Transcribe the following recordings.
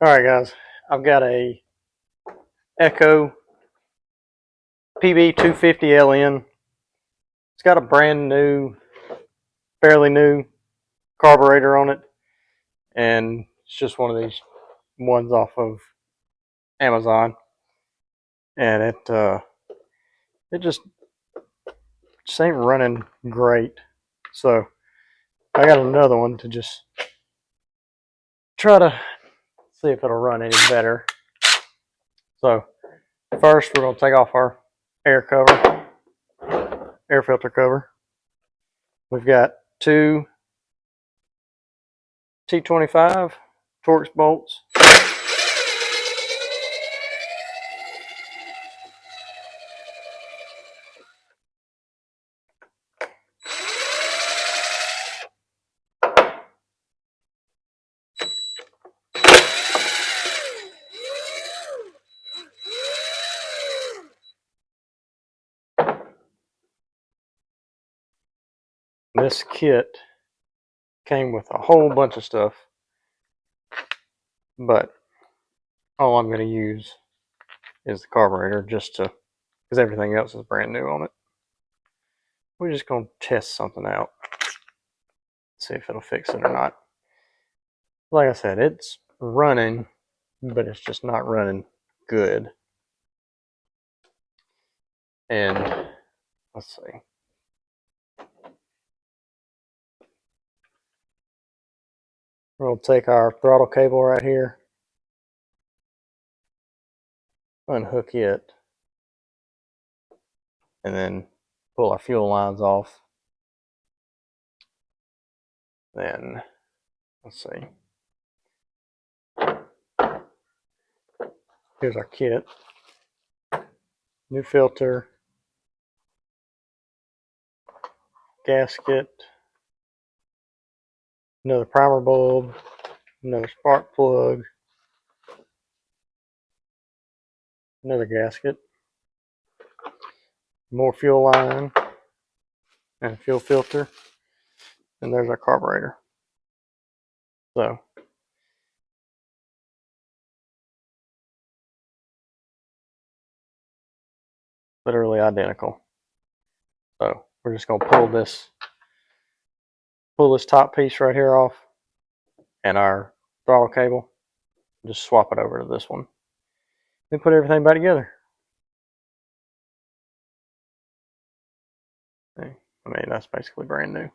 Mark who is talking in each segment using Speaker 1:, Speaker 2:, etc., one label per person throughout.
Speaker 1: Alright guys, I've got a Echo PB-250LN. It's got a brand new, fairly new carburetor on it, and it's just one of these ones off of Amazon, and it just ain't running great. So I got another one to just try to see if it'll run any better. So first we're going to take off our air filter cover. We've got two T25 Torx bolts. This kit came with a whole bunch of stuff, but all I'm going to use is the carburetor just to, because everything else is brand new on it. We're just going to test something out, see if it'll fix it or not. Like I said, it's running, but it's just not running good. And let's see. We'll take our throttle cable right here, unhook it, and then pull our fuel lines off. Then, let's see. Here's our kit. New filter, gasket, another primer bulb, another spark plug, another gasket, more fuel line, and a fuel filter, and there's our carburetor. So literally identical. So we're just going to pull this top piece right here off, and our throttle cable, just swap it over to this one, then put everything back together. I mean, that's basically brand new.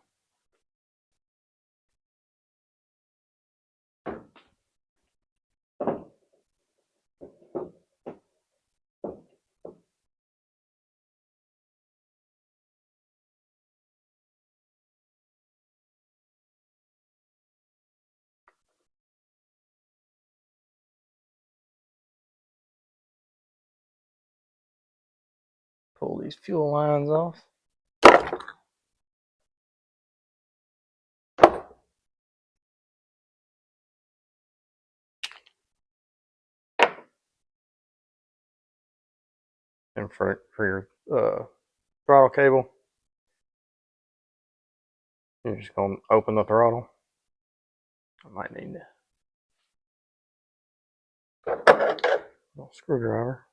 Speaker 1: Pull these fuel lines off. And for your throttle cable, you're just going to open the throttle. I might need a little screwdriver.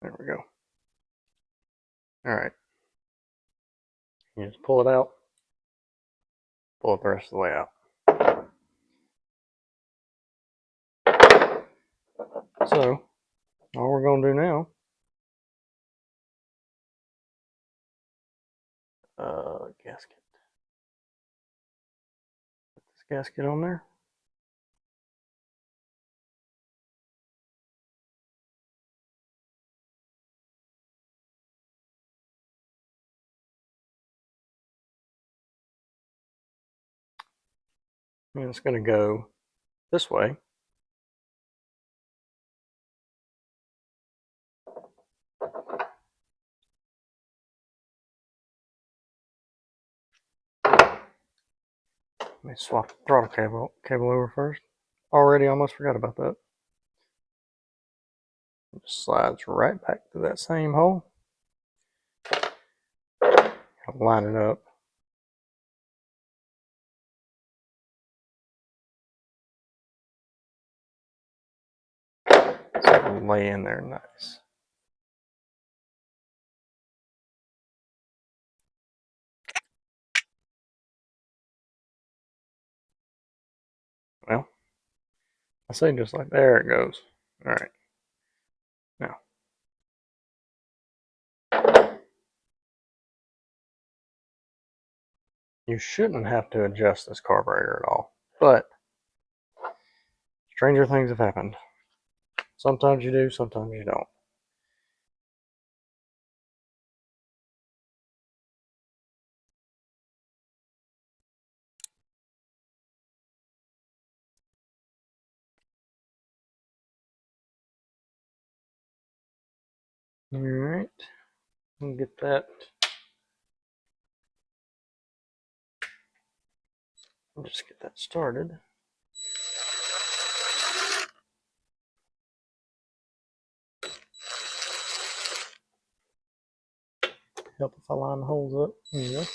Speaker 1: There we go. All right. You just pull it out, pull it the rest of the way out. So all we're going to do now, gasket. Put this gasket on there. And it's going to go this way. Let me swap the throttle cable over first. Already almost forgot about that. It just slides right back to that same hole. I'll line it up. So it'll lay in there nice. Well, I say just like there it goes. All right. Now, you shouldn't have to adjust this carburetor at all, but stranger things have happened. Sometimes you do, sometimes you don't. All right, we'll get that. I'll just get that started. Help if I line the holes up. There you go.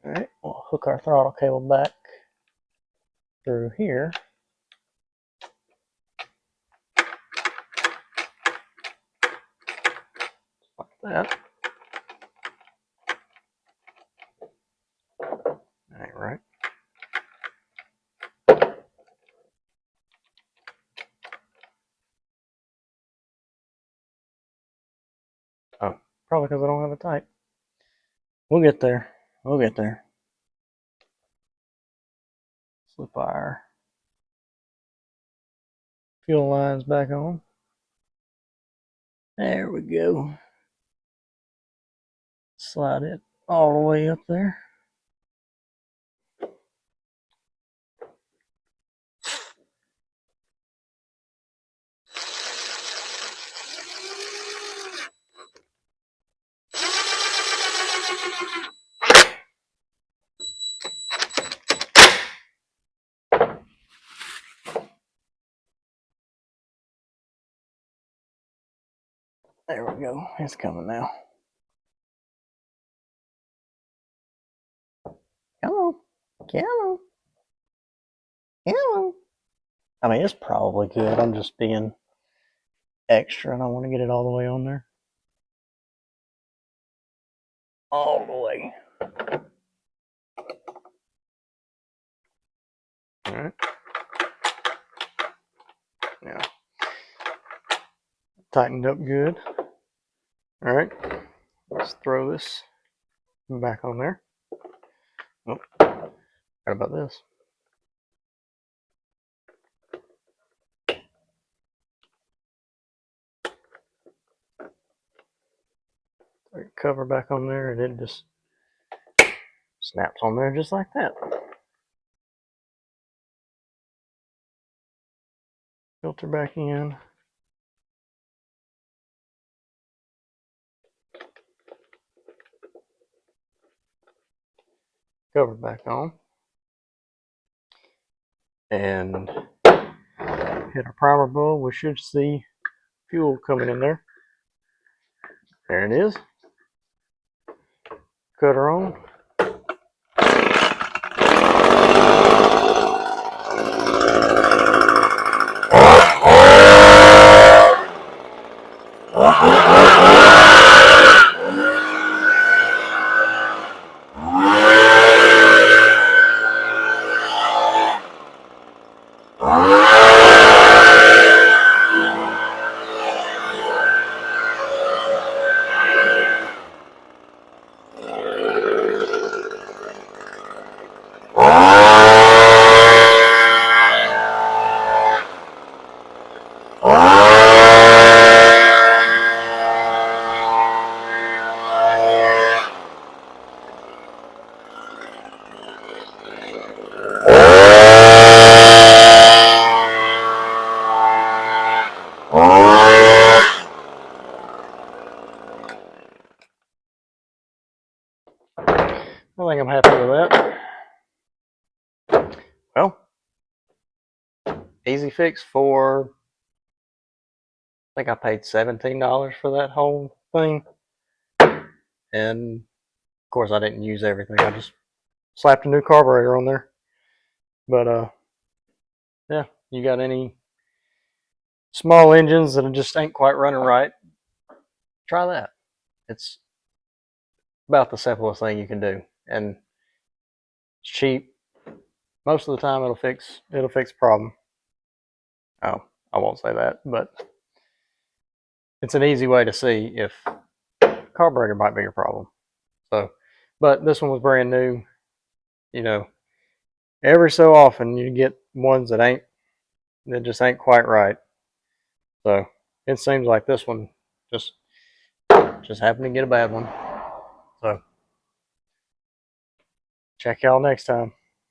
Speaker 1: All right, we'll hook our throttle cable back through here. Like that. That ain't right. Oh, probably because I don't have it tight. We'll get there. We'll get there. Slip our fuel lines back on. There we go. Slide it all the way up there. There we go. It's coming now. Come on. Come on. Come on. I mean, it's probably good. I'm just being extra and I want to get it all the way on there. All the way. All right. Now, tightened up good. All right. Let's throw this back on there. Oh, forgot about this. Throw your cover back on there and it just snaps on there just like that. Filter back in. Cover back on. And hit our primer bulb. We should see fuel coming in there. There it is. Cut her on. think I'm happy with that. Well, easy fix for, I think I paid $17 for that whole thing. And of course I didn't use everything. I just slapped a new carburetor on there. But yeah, you got any small engines that just ain't quite running right, try that. It's about the simplest thing you can do, and it's cheap. Most of the time it'll fix a problem. Oh, I won't say that, but it's an easy way to see if carburetor might be your problem. So, but this one was brand new. You know, every so often you get ones that just ain't quite right. So it seems like this one just happened to get a bad one. So check y'all next time.